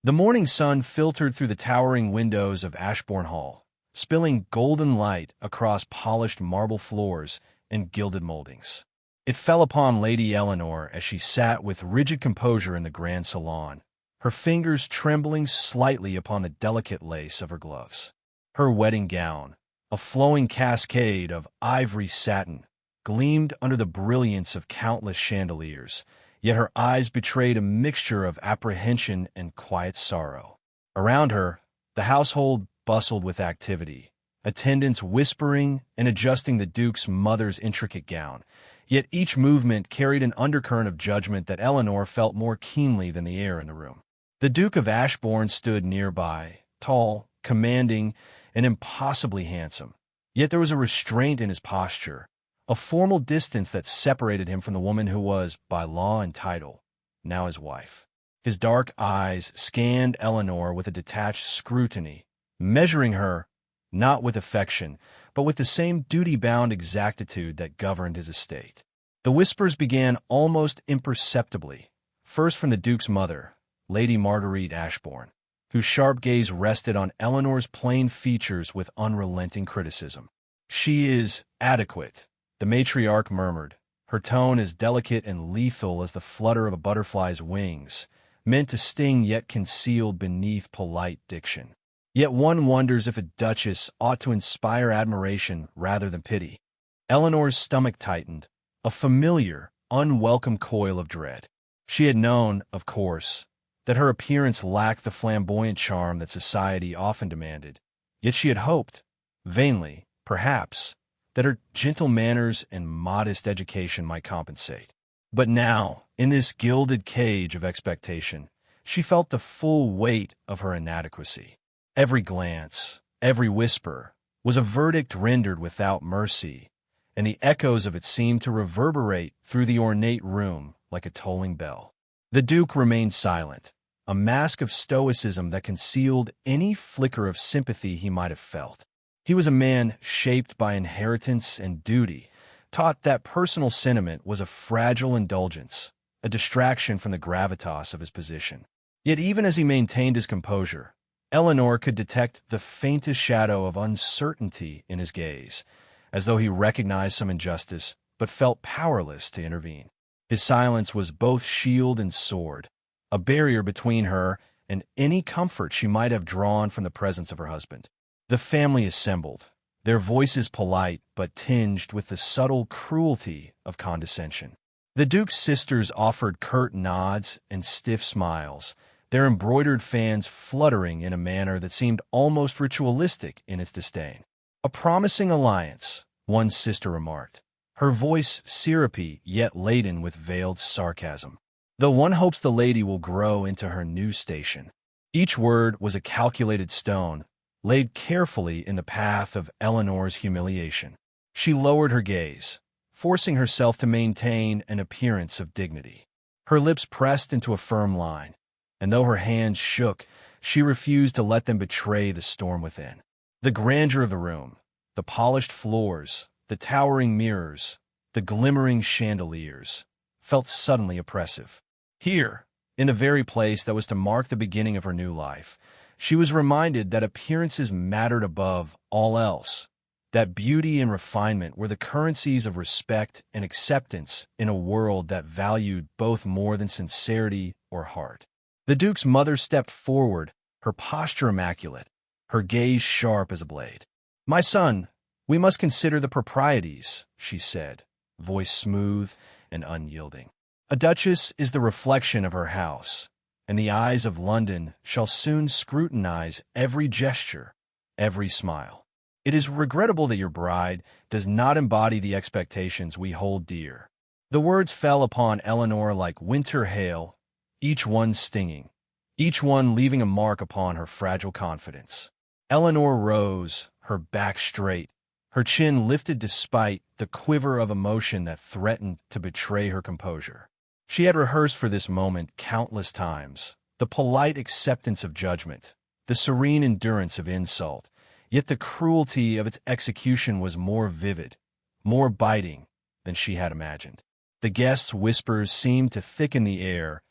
The morning sun filtered through the towering windows of Ashbourne Hall, spilling golden light across polished marble floors and gilded moldings. It fell upon Lady Eleanor as she sat with rigid composure in the grand salon, her fingers trembling slightly upon the delicate lace of her gloves. Her wedding gown, a flowing cascade of ivory satin, gleamed under the brilliance of countless chandeliers, yet her eyes betrayed a mixture of apprehension and quiet sorrow. Around her, the household bustled with activity, attendants whispering and adjusting the Duke's mother's intricate gown, yet each movement carried an undercurrent of judgment that Eleanor felt more keenly than the air in the room. The Duke of Ashbourne stood nearby, tall, commanding, and impossibly handsome. Yet there was a restraint in his posture, a formal distance that separated him from the woman who was, by law and title, now his wife. His dark eyes scanned Eleanor with a detached scrutiny, measuring her, not with affection, but with the same duty-bound exactitude that governed his estate. The whispers began almost imperceptibly, first from the Duke's mother, Lady Marguerite Ashbourne, whose sharp gaze rested on Eleanor's plain features with unrelenting criticism. "She is adequate," the matriarch murmured, her tone as delicate and lethal as the flutter of a butterfly's wings, meant to sting yet concealed beneath polite diction. Yet one wonders if a duchess ought to inspire admiration rather than pity. Eleanor's stomach tightened, a familiar, unwelcome coil of dread. She had known, of course, that her appearance lacked the flamboyant charm that society often demanded, yet she had hoped, vainly, perhaps, that her gentle manners and modest education might compensate. But now, in this gilded cage of expectation, she felt the full weight of her inadequacy. Every glance, every whisper, was a verdict rendered without mercy, and the echoes of it seemed to reverberate through the ornate room like a tolling bell. The Duke remained silent, a mask of stoicism that concealed any flicker of sympathy he might have felt. He was a man shaped by inheritance and duty, taught that personal sentiment was a fragile indulgence, a distraction from the gravitas of his position. Yet even as he maintained his composure, Eleanor could detect the faintest shadow of uncertainty in his gaze, as though he recognized some injustice but felt powerless to intervene. His silence was both shield and sword, a barrier between her and any comfort she might have drawn from the presence of her husband. The family assembled, their voices polite but tinged with the subtle cruelty of condescension. The Duke's sisters offered curt nods and stiff smiles, their embroidered fans fluttering in a manner that seemed almost ritualistic in its disdain. "A promising alliance," one sister remarked, her voice syrupy yet laden with veiled sarcasm. "Though one hopes the lady will grow into her new station." Each word was a calculated stone, laid carefully in the path of Eleanor's humiliation. She lowered her gaze, forcing herself to maintain an appearance of dignity. Her lips pressed into a firm line, and though her hands shook, she refused to let them betray the storm within. The grandeur of the room, the polished floors, the towering mirrors, the glimmering chandeliers, felt suddenly oppressive. Here, in the very place that was to mark the beginning of her new life, she was reminded that appearances mattered above all else, that beauty and refinement were the currencies of respect and acceptance in a world that valued both more than sincerity or heart. The Duke's mother stepped forward, her posture immaculate, her gaze sharp as a blade. "My son, we must consider the proprieties," she said, voice smooth and unyielding. "A duchess is the reflection of her house, and the eyes of London shall soon scrutinize every gesture, every smile. It is regrettable that your bride does not embody the expectations we hold dear." The words fell upon Eleanor like winter hail, each one stinging, each one leaving a mark upon her fragile confidence. Eleanor rose, her back straight, her chin lifted despite the quiver of emotion that threatened to betray her composure. She had rehearsed for this moment countless times, the polite acceptance of judgment, the serene endurance of insult, yet the cruelty of its execution was more vivid, more biting than she had imagined. The guests' whispers seemed to thicken the air,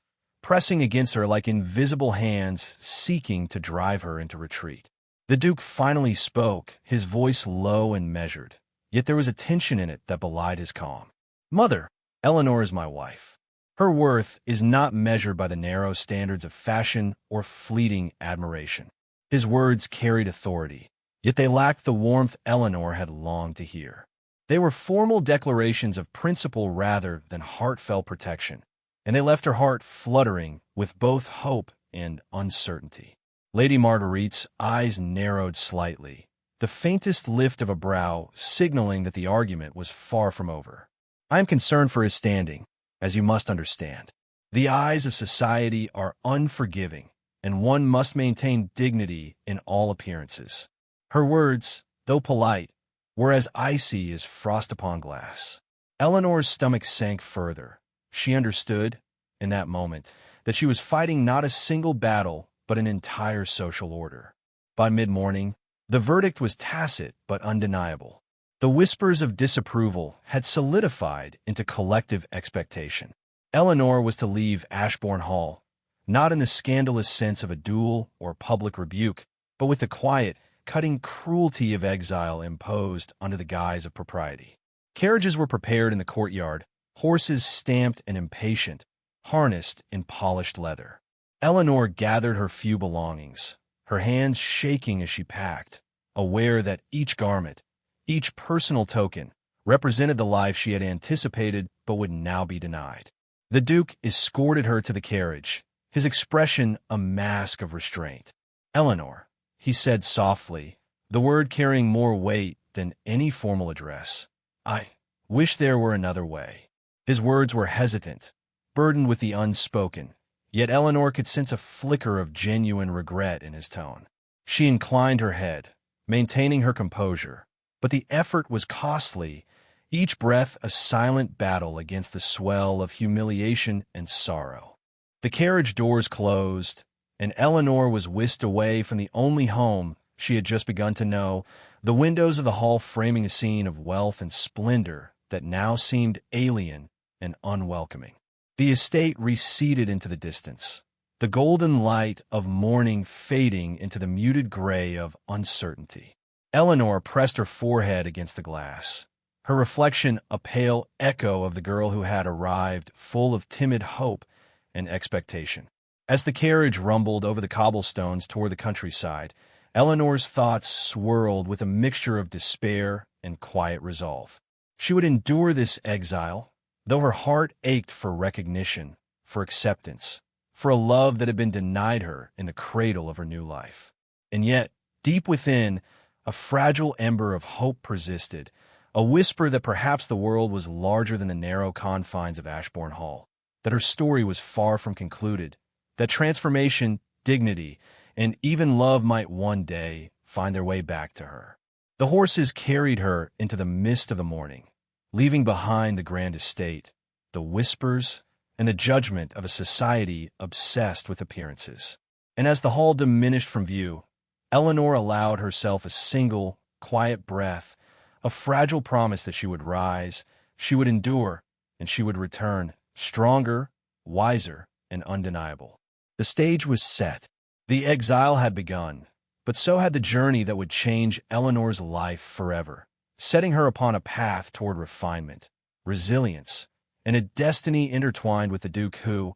pressing against her like invisible hands seeking to drive her into retreat. The Duke finally spoke, his voice low and measured, yet there was a tension in it that belied his calm. "Mother, Eleanor is my wife. Her worth is not measured by the narrow standards of fashion or fleeting admiration." His words carried authority, yet they lacked the warmth Eleanor had longed to hear. They were formal declarations of principle rather than heartfelt protection, and they left her heart fluttering with both hope and uncertainty. Lady Marguerite's eyes narrowed slightly, the faintest lift of a brow signaling that the argument was far from over. "I am concerned for his standing, as you must understand. The eyes of society are unforgiving, and one must maintain dignity in all appearances." Her words, though polite, were as icy as frost upon glass. Eleanor's stomach sank further. She understood, in that moment, that she was fighting not a single battle, but an entire social order. By mid-morning, the verdict was tacit but undeniable. The whispers of disapproval had solidified into collective expectation. Eleanor was to leave Ashbourne Hall, not in the scandalous sense of a duel or public rebuke, but with the quiet, cutting cruelty of exile imposed under the guise of propriety. Carriages were prepared in the courtyard, horses stamped and impatient, harnessed in polished leather. Eleanor gathered her few belongings, her hands shaking as she packed, aware that each garment, each personal token, represented the life she had anticipated but would now be denied. The Duke escorted her to the carriage, his expression a mask of restraint. "Eleanor," he said softly, the word carrying more weight than any formal address, "I wish there were another way." His words were hesitant, burdened with the unspoken, yet Eleanor could sense a flicker of genuine regret in his tone. She inclined her head, maintaining her composure, but the effort was costly, each breath a silent battle against the swell of humiliation and sorrow. The carriage doors closed, and Eleanor was whisked away from the only home she had just begun to know, the windows of the hall framing a scene of wealth and splendor that now seemed alien and unwelcoming. The estate receded into the distance, the golden light of morning fading into the muted gray of uncertainty. Eleanor pressed her forehead against the glass, her reflection a pale echo of the girl who had arrived, full of timid hope and expectation. As the carriage rumbled over the cobblestones toward the countryside, Eleanor's thoughts swirled with a mixture of despair and quiet resolve. She would endure this exile, though her heart ached for recognition, for acceptance, for a love that had been denied her in the cradle of her new life. And yet, deep within, a fragile ember of hope persisted, a whisper that perhaps the world was larger than the narrow confines of Ashbourne Hall, that her story was far from concluded, that transformation, dignity, and even love might one day find their way back to her. The horses carried her into the mist of the morning, leaving behind the grand estate, the whispers, and the judgment of a society obsessed with appearances. And as the hall diminished from view, Eleanor allowed herself a single, quiet breath, a fragile promise that she would rise, she would endure, and she would return, stronger, wiser, and undeniable. The stage was set. The exile had begun, but so had the journey that would change Eleanor's life forever, setting her upon a path toward refinement, resilience, and a destiny intertwined with the Duke who,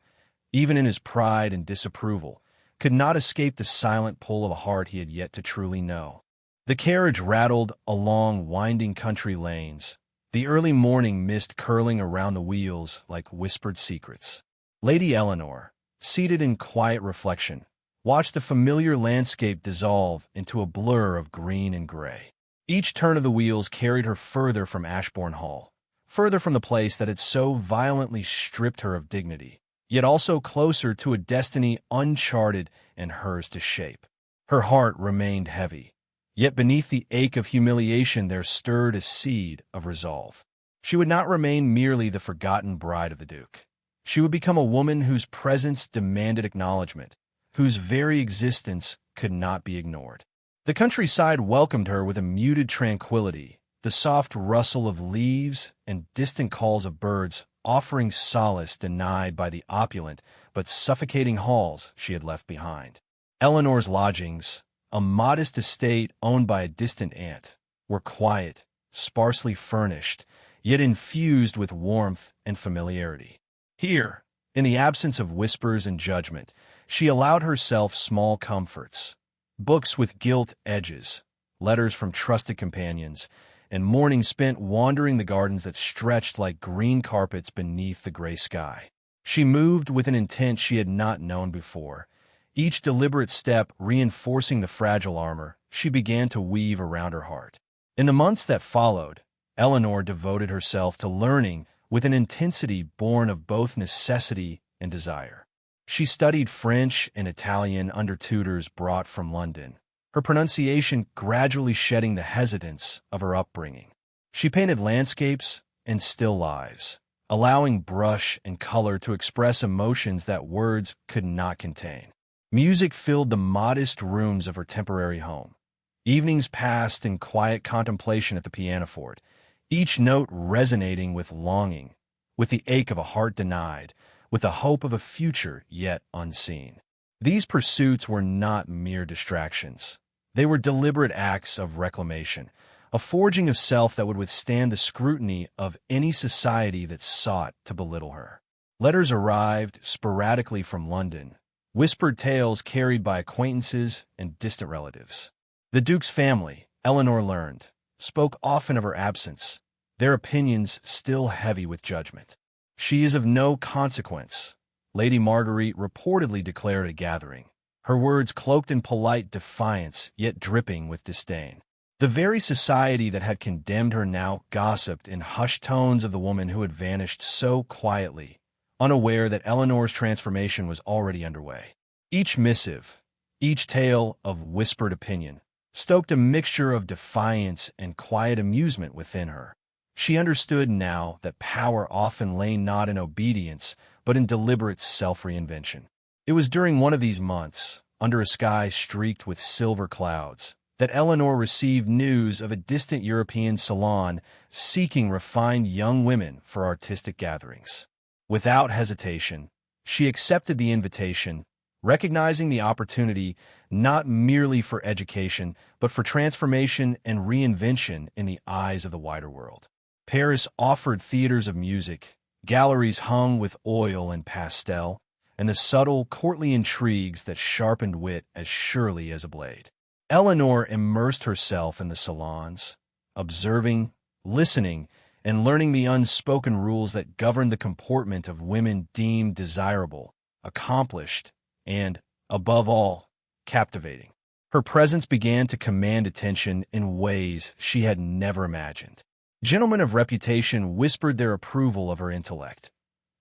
even in his pride and disapproval, could not escape the silent pull of a heart he had yet to truly know. The carriage rattled along winding country lanes, the early morning mist curling around the wheels like whispered secrets. Lady Eleanor, seated in quiet reflection, watched the familiar landscape dissolve into a blur of green and gray. Each turn of the wheels carried her further from Ashbourne Hall, further from the place that had so violently stripped her of dignity, yet also closer to a destiny uncharted and hers to shape. Her heart remained heavy, yet beneath the ache of humiliation there stirred a seed of resolve. She would not remain merely the forgotten bride of the Duke. She would become a woman whose presence demanded acknowledgement, whose very existence could not be ignored. The countryside welcomed her with a muted tranquility, the soft rustle of leaves and distant calls of birds offering solace denied by the opulent but suffocating halls she had left behind. Eleanor's lodgings, a modest estate owned by a distant aunt, were quiet, sparsely furnished, yet infused with warmth and familiarity. Here, in the absence of whispers and judgment, she allowed herself small comforts: books with gilt edges, letters from trusted companions, and mornings spent wandering the gardens that stretched like green carpets beneath the gray sky. She moved with an intent she had not known before, each deliberate step reinforcing the fragile armor she began to weave around her heart. In the months that followed, Eleanor devoted herself to learning with an intensity born of both necessity and desire. She studied French and Italian under tutors brought from London, her pronunciation gradually shedding the hesitance of her upbringing. She painted landscapes and still lives, allowing brush and color to express emotions that words could not contain. Music filled the modest rooms of her temporary home. Evenings passed in quiet contemplation at the pianoforte, each note resonating with longing, with the ache of a heart denied, with the hope of a future yet unseen. These pursuits were not mere distractions. They were deliberate acts of reclamation, a forging of self that would withstand the scrutiny of any society that sought to belittle her. Letters arrived sporadically from London, whispered tales carried by acquaintances and distant relatives. The Duke's family, Eleanor learned, spoke often of her absence, their opinions still heavy with judgment. "She is of no consequence," Lady Marguerite reportedly declared at a gathering, her words cloaked in polite defiance yet dripping with disdain. The very society that had condemned her now gossiped in hushed tones of the woman who had vanished so quietly, unaware that Eleanor's transformation was already underway. Each missive, each tale of whispered opinion, stoked a mixture of defiance and quiet amusement within her. She understood now that power often lay not in obedience, but in deliberate self-reinvention. It was during one of these months, under a sky streaked with silver clouds, that Eleanor received news of a distant European salon seeking refined young women for artistic gatherings. Without hesitation, she accepted the invitation, recognizing the opportunity not merely for education, but for transformation and reinvention in the eyes of the wider world. Paris offered theaters of music, galleries hung with oil and pastel, and the subtle, courtly intrigues that sharpened wit as surely as a blade. Eleanor immersed herself in the salons, observing, listening, and learning the unspoken rules that governed the comportment of women deemed desirable, accomplished, and, above all, captivating. Her presence began to command attention in ways she had never imagined. Gentlemen of reputation whispered their approval of her intellect.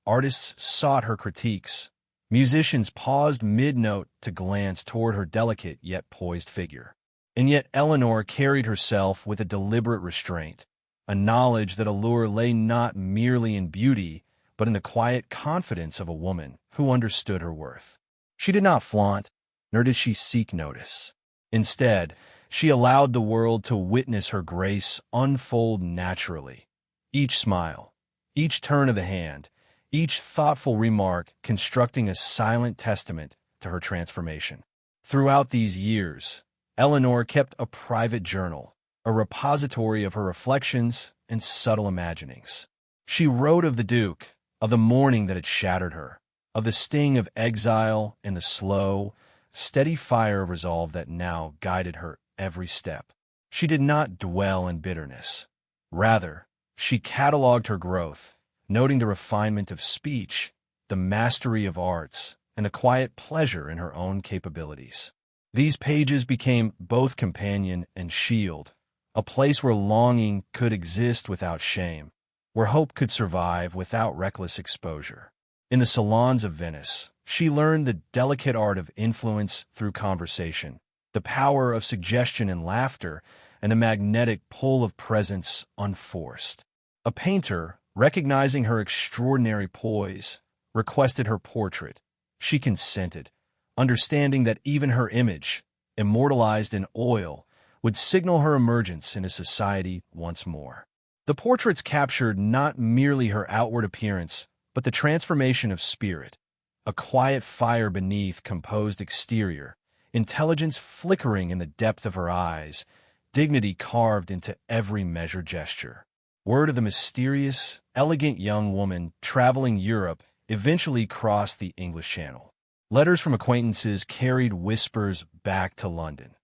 Artists sought her critiques. Musicians paused mid-note to glance toward her delicate yet poised figure. And yet Eleanor carried herself with a deliberate restraint, a knowledge that allure lay not merely in beauty, but in the quiet confidence of a woman who understood her worth. She did not flaunt, nor did she seek notice. Instead, she allowed the world to witness her grace unfold naturally. Each smile, each turn of the hand, each thoughtful remark constructing a silent testament to her transformation. Throughout these years, Eleanor kept a private journal, a repository of her reflections and subtle imaginings. She wrote of the Duke, of the morning that had shattered her, of the sting of exile and the slow, steady fire of resolve that now guided her every step. She did not dwell in bitterness. Rather, she cataloged her growth, noting the refinement of speech, the mastery of arts, and the quiet pleasure in her own capabilities. These pages became both companion and shield, a place where longing could exist without shame, where hope could survive without reckless exposure. In the salons of Venice, she learned the delicate art of influence through conversation, the power of suggestion and laughter, and the magnetic pull of presence unforced. A painter, recognizing her extraordinary poise, requested her portrait. She consented, understanding that even her image, immortalized in oil, would signal her emergence into society once more. The portraits captured not merely her outward appearance, but the transformation of spirit, a quiet fire beneath composed exterior, intelligence flickering in the depth of her eyes, dignity carved into every measured gesture. Word of the mysterious, elegant young woman traveling Europe eventually crossed the English Channel. Letters from acquaintances carried whispers back to London.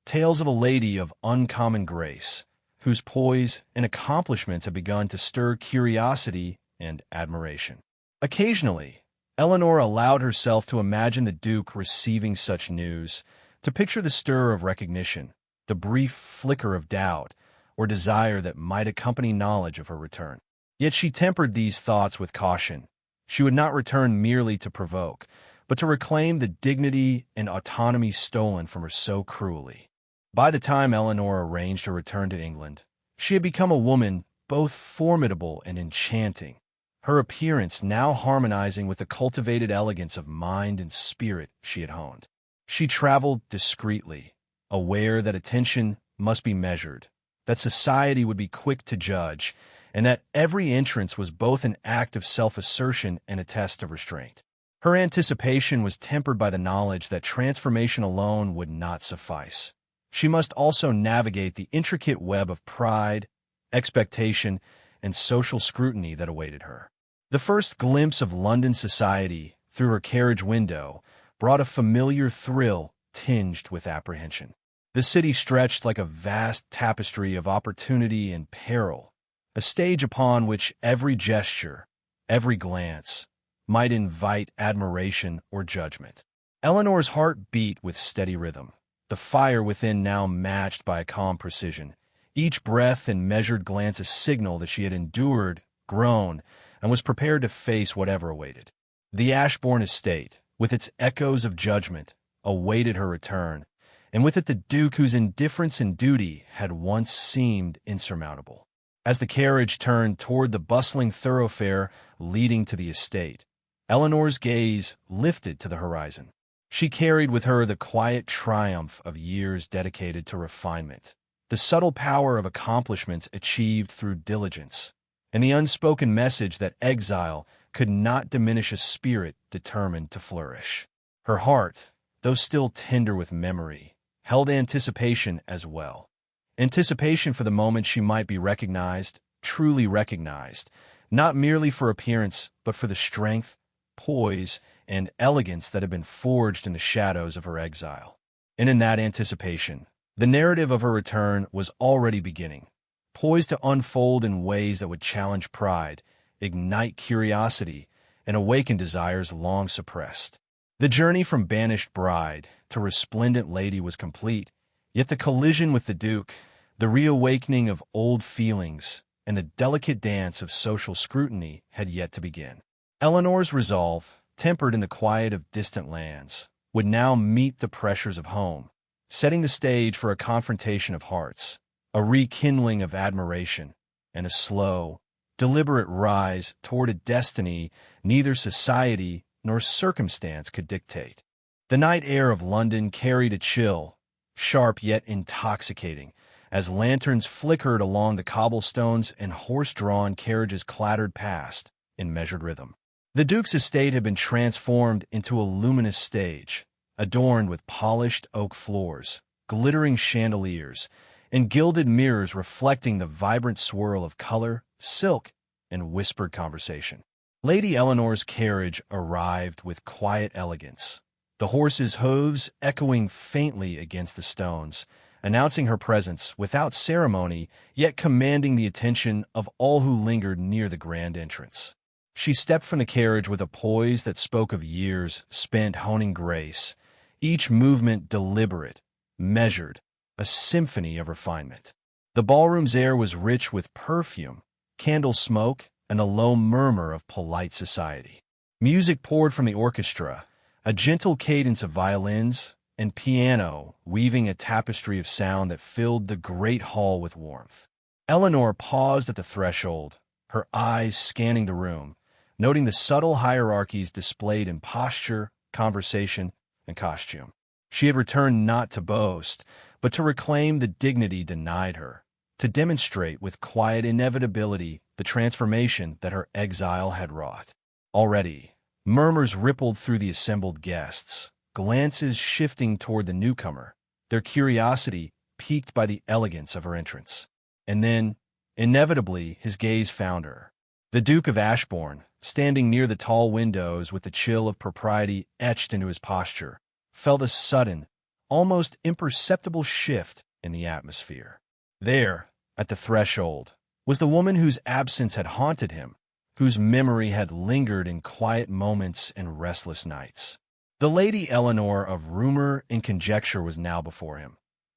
Tales of a lady of uncommon grace, whose poise and accomplishments had begun to stir curiosity and admiration. Occasionally, Eleanor allowed herself to imagine the Duke receiving such news, to picture the stir of recognition, the brief flicker of doubt, or desire that might accompany knowledge of her return. Yet she tempered these thoughts with caution. She would not return merely to provoke, but to reclaim the dignity and autonomy stolen from her so cruelly. By the time Eleanor arranged her return to England, she had become a woman both formidable and enchanting, her appearance now harmonizing with the cultivated elegance of mind and spirit she had honed. She traveled discreetly, aware that attention must be measured, that society would be quick to judge, and that every entrance was both an act of self-assertion and a test of restraint. Her anticipation was tempered by the knowledge that transformation alone would not suffice. She must also navigate the intricate web of pride, expectation, and social scrutiny that awaited her. The first glimpse of London society through her carriage window brought a familiar thrill tinged with apprehension. The city stretched like a vast tapestry of opportunity and peril, a stage upon which every gesture, every glance, might invite admiration or judgment. Eleanor's heart beat with steady rhythm, the fire within now matched by a calm precision. Each breath and measured glance a signal that she had endured, grown, and was prepared to face whatever awaited. The Ashbourne estate, with its echoes of judgment, awaited her return, and with it the Duke whose indifference and duty had once seemed insurmountable. As the carriage turned toward the bustling thoroughfare leading to the estate, Eleanor's gaze lifted to the horizon. She carried with her the quiet triumph of years dedicated to refinement, the subtle power of accomplishments achieved through diligence, and the unspoken message that exile could not diminish a spirit determined to flourish. Her heart, though still tender with memory, held anticipation as well. Anticipation for the moment she might be recognized, truly recognized, not merely for appearance, but for the strength, poise, and elegance that had been forged in the shadows of her exile. And in that anticipation, the narrative of her return was already beginning, poised to unfold in ways that would challenge pride, ignite curiosity, and awaken desires long suppressed. The journey from banished bride to resplendent lady was complete, yet the collision with the Duke, the reawakening of old feelings, and the delicate dance of social scrutiny had yet to begin. Eleanor's resolve, tempered in the quiet of distant lands, would now meet the pressures of home, setting the stage for a confrontation of hearts, a rekindling of admiration, and a slow, deliberate rise toward a destiny neither society nor circumstance could dictate. The night air of London carried a chill, sharp yet intoxicating, as lanterns flickered along the cobblestones and horse-drawn carriages clattered past in measured rhythm. The Duke's estate had been transformed into a luminous stage, adorned with polished oak floors, glittering chandeliers, and gilded mirrors reflecting the vibrant swirl of color, silk, and whispered conversation. Lady Eleanor's carriage arrived with quiet elegance, the horse's hooves echoing faintly against the stones, announcing her presence without ceremony, yet commanding the attention of all who lingered near the grand entrance. She stepped from the carriage with a poise that spoke of years spent honing grace, each movement deliberate, measured, a symphony of refinement. The ballroom's air was rich with perfume, candle smoke, and the low murmur of polite society. Music poured from the orchestra, a gentle cadence of violins and piano weaving a tapestry of sound that filled the great hall with warmth. Eleanor paused at the threshold, her eyes scanning the room, noting the subtle hierarchies displayed in posture, conversation, and costume. She had returned not to boast, but to reclaim the dignity denied her, to demonstrate with quiet inevitability the transformation that her exile had wrought. Already, murmurs rippled through the assembled guests, glances shifting toward the newcomer, their curiosity piqued by the elegance of her entrance. And then, inevitably, his gaze found her. The Duke of Ashbourne, standing near the tall windows with the chill of propriety etched into his posture, felt a sudden, almost imperceptible shift in the atmosphere. There, at the threshold, was the woman whose absence had haunted him, whose memory had lingered in quiet moments and restless nights. The Lady Eleanor of rumor and conjecture was now before him,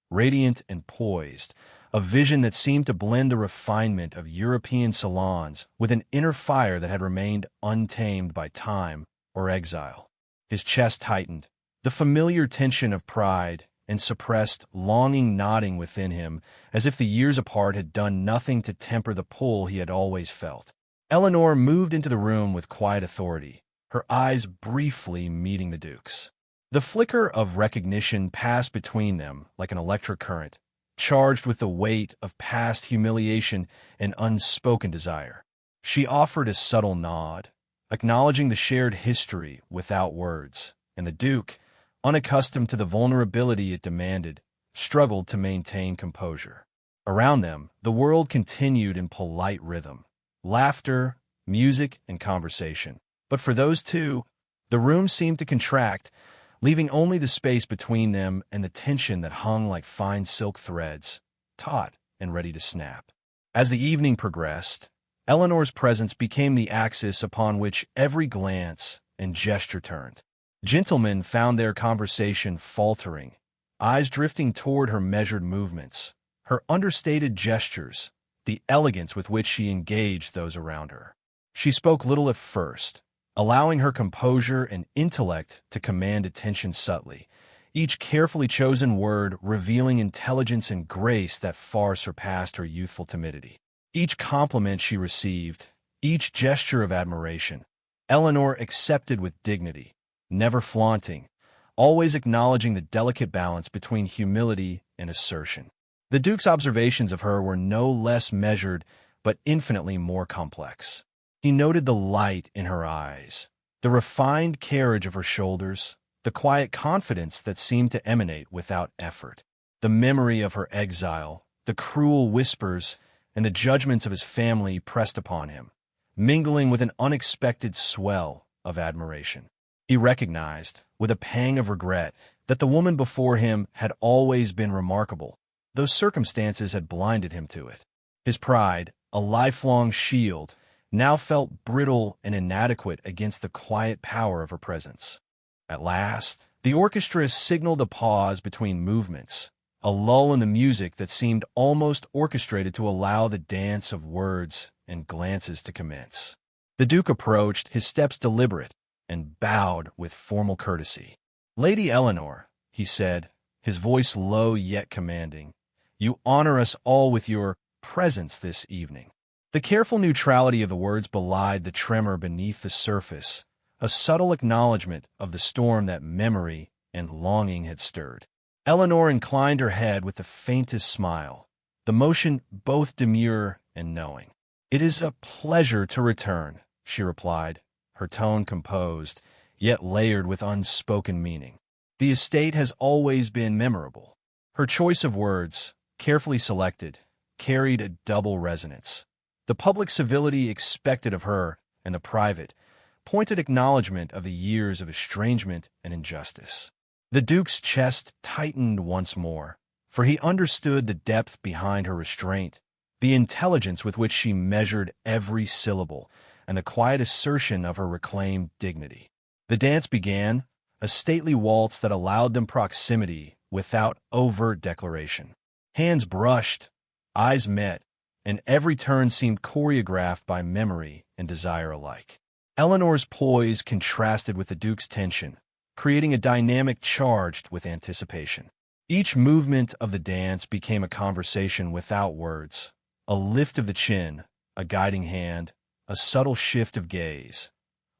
radiant and poised, a vision that seemed to blend the refinement of European salons with an inner fire that had remained untamed by time or exile. His chest tightened, the familiar tension of pride and suppressed longing knotting within him, as if the years apart had done nothing to temper the pull he had always felt. Eleanor moved into the room with quiet authority, her eyes briefly meeting the Duke's. The flicker of recognition passed between them like an electric current, charged with the weight of past humiliation and unspoken desire. She offered a subtle nod, acknowledging the shared history without words, and the Duke, unaccustomed to the vulnerability it demanded, struggled to maintain composure. Around them, the world continued in polite rhythm, laughter, music, and conversation. But for those two, the room seemed to contract, leaving only the space between them and the tension that hung like fine silk threads, taut and ready to snap. As the evening progressed, Eleanor's presence became the axis upon which every glance and gesture turned. Gentlemen found their conversation faltering, eyes drifting toward her measured movements, her understated gestures, the elegance with which she engaged those around her. She spoke little at first, allowing her composure and intellect to command attention subtly, each carefully chosen word revealing intelligence and grace that far surpassed her youthful timidity. Each compliment she received, each gesture of admiration, Eleanor accepted with dignity, never flaunting, always acknowledging the delicate balance between humility and assertion. The Duke's observations of her were no less measured, but infinitely more complex. He noted the light in her eyes, the refined carriage of her shoulders, the quiet confidence that seemed to emanate without effort, the memory of her exile, the cruel whispers, and the judgments of his family pressed upon him, mingling with an unexpected swell of admiration. He recognized, with a pang of regret, that the woman before him had always been remarkable, though circumstances had blinded him to it. His pride, a lifelong shield, now felt brittle and inadequate against the quiet power of her presence. At last, the orchestra signaled a pause between movements, a lull in the music that seemed almost orchestrated to allow the dance of words and glances to commence. The Duke approached, his steps deliberate, and bowed with formal courtesy. "Lady Eleanor," he said, his voice low yet commanding, "you honor us all with your presence this evening." The careful neutrality of the words belied the tremor beneath the surface, a subtle acknowledgment of the storm that memory and longing had stirred. Eleanor inclined her head with the faintest smile, the motion both demure and knowing. "It is a pleasure to return," she replied, her tone composed, yet layered with unspoken meaning. "The estate has always been memorable." Her choice of words, carefully selected, carried a double resonance. The public civility expected of her, and the private, pointed acknowledgment of the years of estrangement and injustice. The Duke's chest tightened once more, for he understood the depth behind her restraint, the intelligence with which she measured every syllable, and the quiet assertion of her reclaimed dignity. The dance began, a stately waltz that allowed them proximity without overt declaration. Hands brushed, eyes met, and every turn seemed choreographed by memory and desire alike. Eleanor's poise contrasted with the Duke's tension, creating a dynamic charged with anticipation. Each movement of the dance became a conversation without words, a lift of the chin, a guiding hand, a subtle shift of gaze,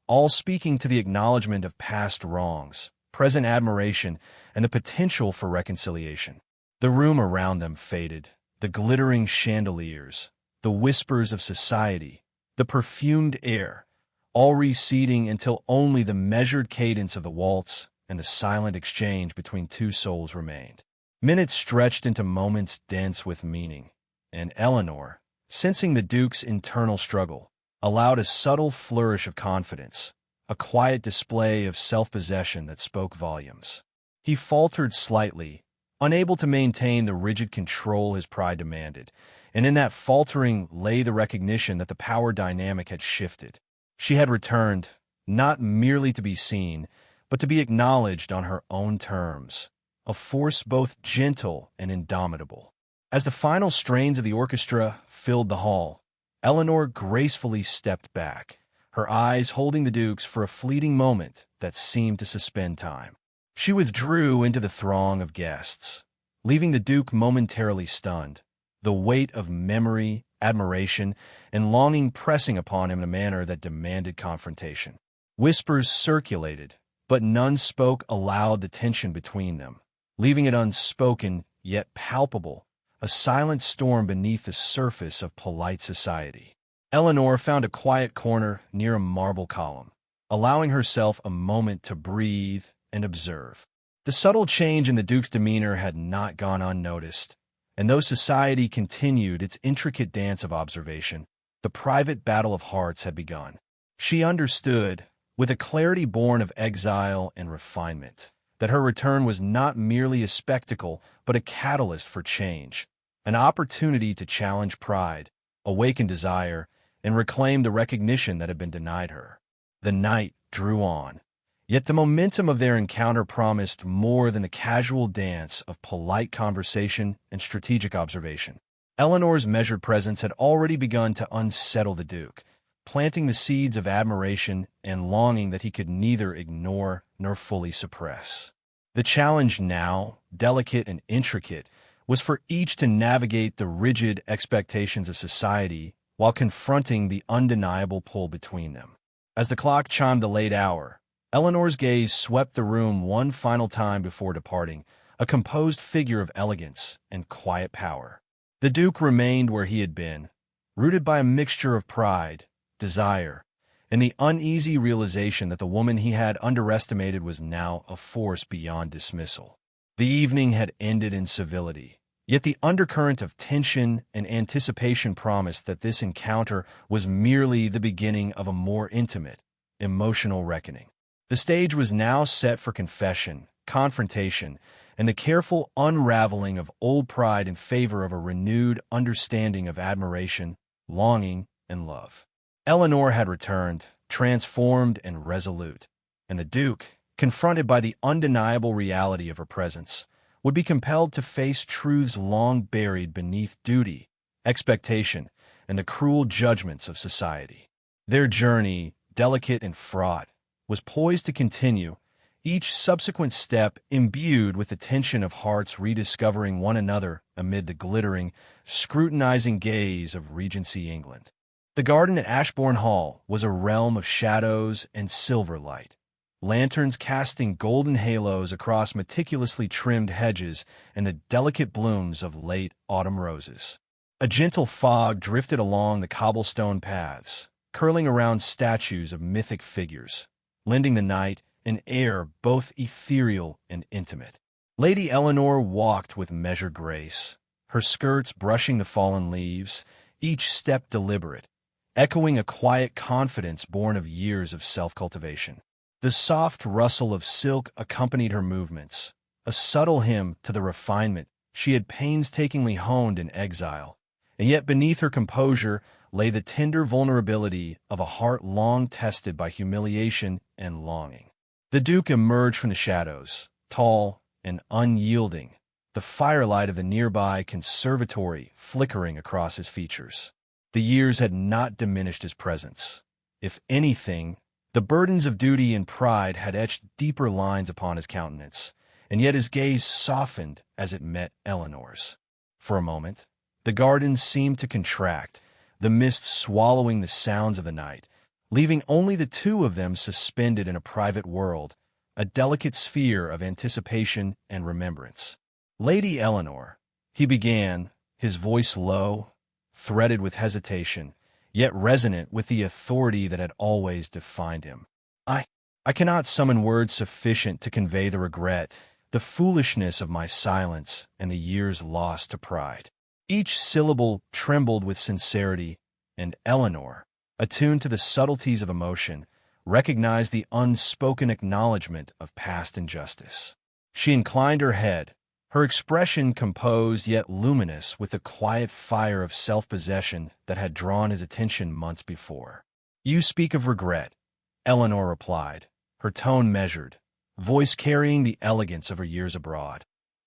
all speaking to the acknowledgement of past wrongs, present admiration, and the potential for reconciliation. The room around them faded, the glittering chandeliers, the whispers of society, the perfumed air, all receding until only the measured cadence of the waltz and the silent exchange between two souls remained. Minutes stretched into moments dense with meaning, and Eleanor, sensing the Duke's internal struggle, allowed a subtle flourish of confidence, a quiet display of self-possession that spoke volumes. He faltered slightly, unable to maintain the rigid control his pride demanded, and in that faltering lay the recognition that the power dynamic had shifted. She had returned, not merely to be seen, but to be acknowledged on her own terms, a force both gentle and indomitable. As the final strains of the orchestra filled the hall, Eleanor gracefully stepped back, her eyes holding the Duke's for a fleeting moment that seemed to suspend time. She withdrew into the throng of guests, leaving the Duke momentarily stunned, the weight of memory, admiration, and longing pressing upon him in a manner that demanded confrontation. Whispers circulated, but none spoke aloud the tension between them, leaving it unspoken yet palpable, a silent storm beneath the surface of polite society. Eleanor found a quiet corner near a marble column, allowing herself a moment to breathe and observe. The subtle change in the Duke's demeanor had not gone unnoticed, and though society continued its intricate dance of observation, the private battle of hearts had begun. She understood, with a clarity born of exile and refinement, that her return was not merely a spectacle, but a catalyst for change, an opportunity to challenge pride, awaken desire, and reclaim the recognition that had been denied her. The night drew on, yet the momentum of their encounter promised more than the casual dance of polite conversation and strategic observation. Eleanor's measured presence had already begun to unsettle the Duke, planting the seeds of admiration and longing that he could neither ignore nor fully suppress. The challenge now, delicate and intricate, was for each to navigate the rigid expectations of society while confronting the undeniable pull between them. As the clock chimed the late hour, Eleanor's gaze swept the room one final time before departing, a composed figure of elegance and quiet power. The Duke remained where he had been, rooted by a mixture of pride, desire, and the uneasy realization that the woman he had underestimated was now a force beyond dismissal. The evening had ended in civility, yet the undercurrent of tension and anticipation promised that this encounter was merely the beginning of a more intimate, emotional reckoning. The stage was now set for confession, confrontation, and the careful unraveling of old pride in favor of a renewed understanding of admiration, longing, and love. Eleanor had returned, transformed and resolute, and the Duke, confronted by the undeniable reality of her presence, would be compelled to face truths long buried beneath duty, expectation, and the cruel judgments of society. Their journey, delicate and fraught, was poised to continue, each subsequent step imbued with the tension of hearts rediscovering one another amid the glittering, scrutinizing gaze of Regency England. The garden at Ashbourne Hall was a realm of shadows and silver light, lanterns casting golden halos across meticulously trimmed hedges and the delicate blooms of late autumn roses. A gentle fog drifted along the cobblestone paths, curling around statues of mythic figures, lending the night an air both ethereal and intimate. Lady Eleanor walked with measured grace, her skirts brushing the fallen leaves, each step deliberate, echoing a quiet confidence born of years of self-cultivation. The soft rustle of silk accompanied her movements, a subtle hymn to the refinement she had painstakingly honed in exile, and yet beneath her composure lay the tender vulnerability of a heart long tested by humiliation and longing. The Duke emerged from the shadows, tall and unyielding, the firelight of the nearby conservatory flickering across his features. The years had not diminished his presence. If anything, the burdens of duty and pride had etched deeper lines upon his countenance, and yet his gaze softened as it met Eleanor's. For a moment, the garden seemed to contract, the mist swallowing the sounds of the night, leaving only the two of them suspended in a private world, a delicate sphere of anticipation and remembrance. "Lady Eleanor," he began, his voice low, threaded with hesitation, yet resonant with the authority that had always defined him. I cannot summon words sufficient to convey the regret, the foolishness of my silence, and the years lost to pride. Each syllable trembled with sincerity, and Eleanor, attuned to the subtleties of emotion, recognized the unspoken acknowledgment of past injustice. She inclined her head, her expression composed yet luminous with the quiet fire of self-possession that had drawn his attention months before. "You speak of regret," Eleanor replied, her tone measured, voice carrying the elegance of her years abroad,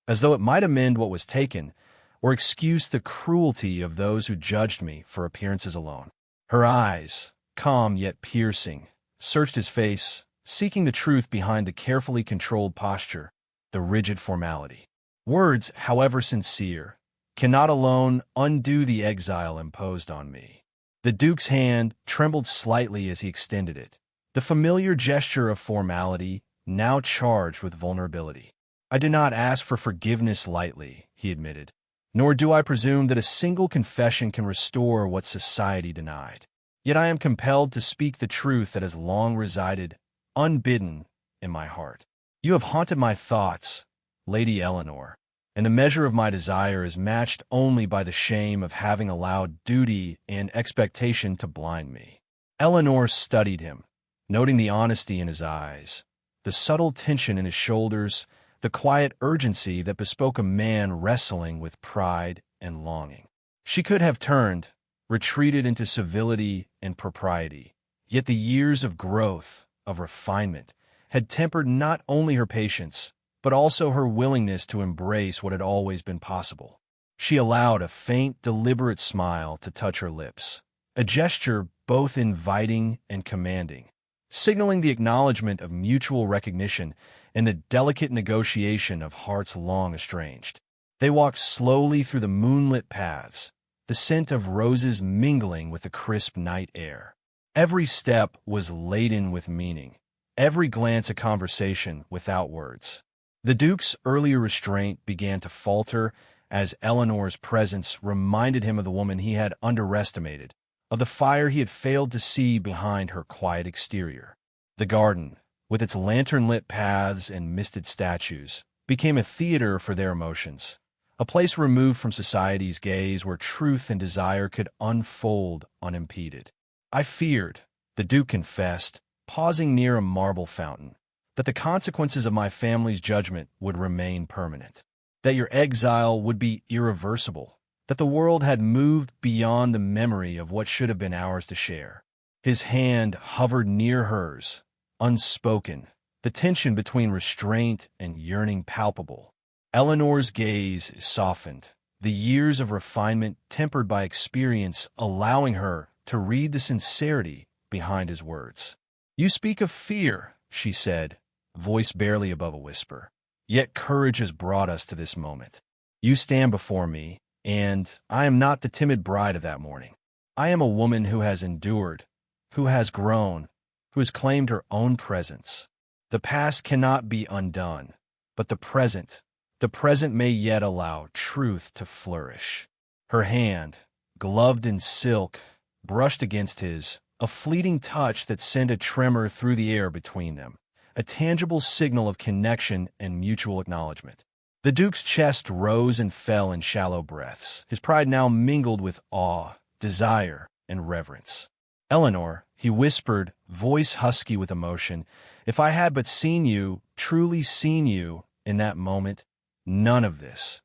as though it might amend what was taken or excuse the cruelty of those who judged me for appearances alone. Her eyes, calm yet piercing, searched his face, seeking the truth behind the carefully controlled posture, the rigid formality. "Words, however sincere, cannot alone undo the exile imposed on me." The Duke's hand trembled slightly as he extended it, the familiar gesture of formality now charged with vulnerability. "I do not ask for forgiveness lightly," he admitted, "nor do I presume that a single confession can restore what society denied. Yet I am compelled to speak the truth that has long resided, unbidden, in my heart. You have haunted my thoughts, Lady Eleanor, and the measure of my desire is matched only by the shame of having allowed duty and expectation to blind me." Eleanor studied him, noting the honesty in his eyes, the subtle tension in his shoulders, the quiet urgency that bespoke a man wrestling with pride and longing. She could have turned, retreated into civility and propriety, yet the years of growth, of refinement, had tempered not only her patience, but also her willingness to embrace what had always been possible. She allowed a faint, deliberate smile to touch her lips, a gesture both inviting and commanding, signaling the acknowledgement of mutual recognition and the delicate negotiation of hearts long estranged. They walked slowly through the moonlit paths, the scent of roses mingling with the crisp night air. Every step was laden with meaning, every glance a conversation without words. The Duke's earlier restraint began to falter as Eleanor's presence reminded him of the woman he had underestimated, of the fire he had failed to see behind her quiet exterior. The garden, with its lantern-lit paths and misted statues, became a theater for their emotions, a place removed from society's gaze where truth and desire could unfold unimpeded. "I feared," the Duke confessed, pausing near a marble fountain, "that the consequences of my family's judgment would remain permanent, that your exile would be irreversible, that the world had moved beyond the memory of what should have been ours to share." His hand hovered near hers, unspoken, the tension between restraint and yearning palpable. Eleanor's gaze softened, the years of refinement tempered by experience allowing her to read the sincerity behind his words. "You speak of fear," she said, voice barely above a whisper. "Yet courage has brought us to this moment. You stand before me, and I am not the timid bride of that morning. I am a woman who has endured, who has grown, who has claimed her own presence. The past cannot be undone, but the present may yet allow truth to flourish." Her hand, gloved in silk, brushed against his, a fleeting touch that sent a tremor through the air between them, a tangible signal of connection and mutual acknowledgement. The Duke's chest rose and fell in shallow breaths, his pride now mingled with awe, desire, and reverence. "Eleanor," he whispered, voice husky with emotion, "if I had but seen you, truly seen you, in that moment, none of this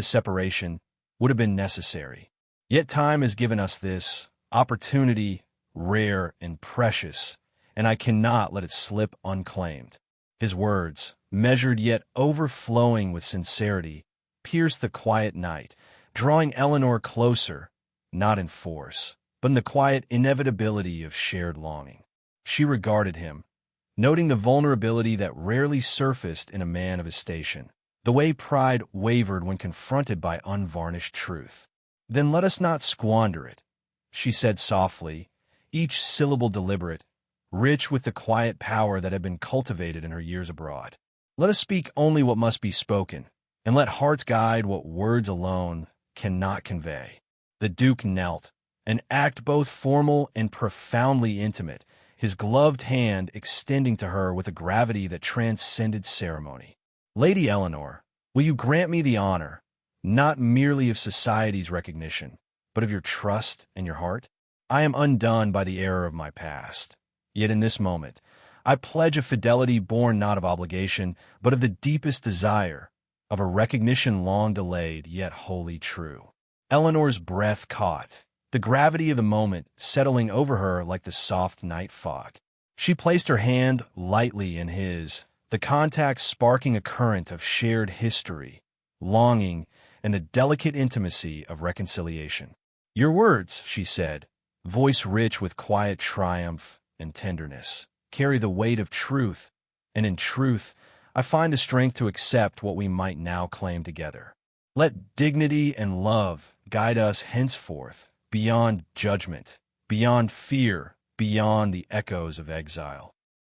separation, would have been necessary. Yet time has given us this opportunity, rare and precious, and I cannot let it slip unclaimed." His words, measured yet overflowing with sincerity, pierced the quiet night, drawing Eleanor closer, not in force, but in the quiet inevitability of shared longing. She regarded him, noting the vulnerability that rarely surfaced in a man of his station, the way pride wavered when confronted by unvarnished truth. "Then let us not squander it," she said softly, each syllable deliberate, rich with the quiet power that had been cultivated in her years abroad. "Let us speak only what must be spoken, and let hearts guide what words alone cannot convey. The Duke knelt, an act both formal and profoundly intimate, his gloved hand extending to her with a gravity that transcended ceremony. Lady Eleanor, will you grant me the honor, not merely of society's recognition, but of your trust and your heart? I am undone by the error of my past. Yet in this moment, I pledge a fidelity born not of obligation, but of the deepest desire, of a recognition long delayed, yet wholly true. Eleanor's breath caught, the gravity of the moment settling over her like the soft night fog. She placed her hand lightly in his, the contact sparking a current of shared history, longing, and the delicate intimacy of reconciliation. Your words, she said, voice rich with quiet triumph and tenderness, carry the weight of truth, and in truth, I find the strength to accept what we might now claim together. Let dignity and love guide us henceforth, beyond judgment, beyond fear, beyond the echoes of exile.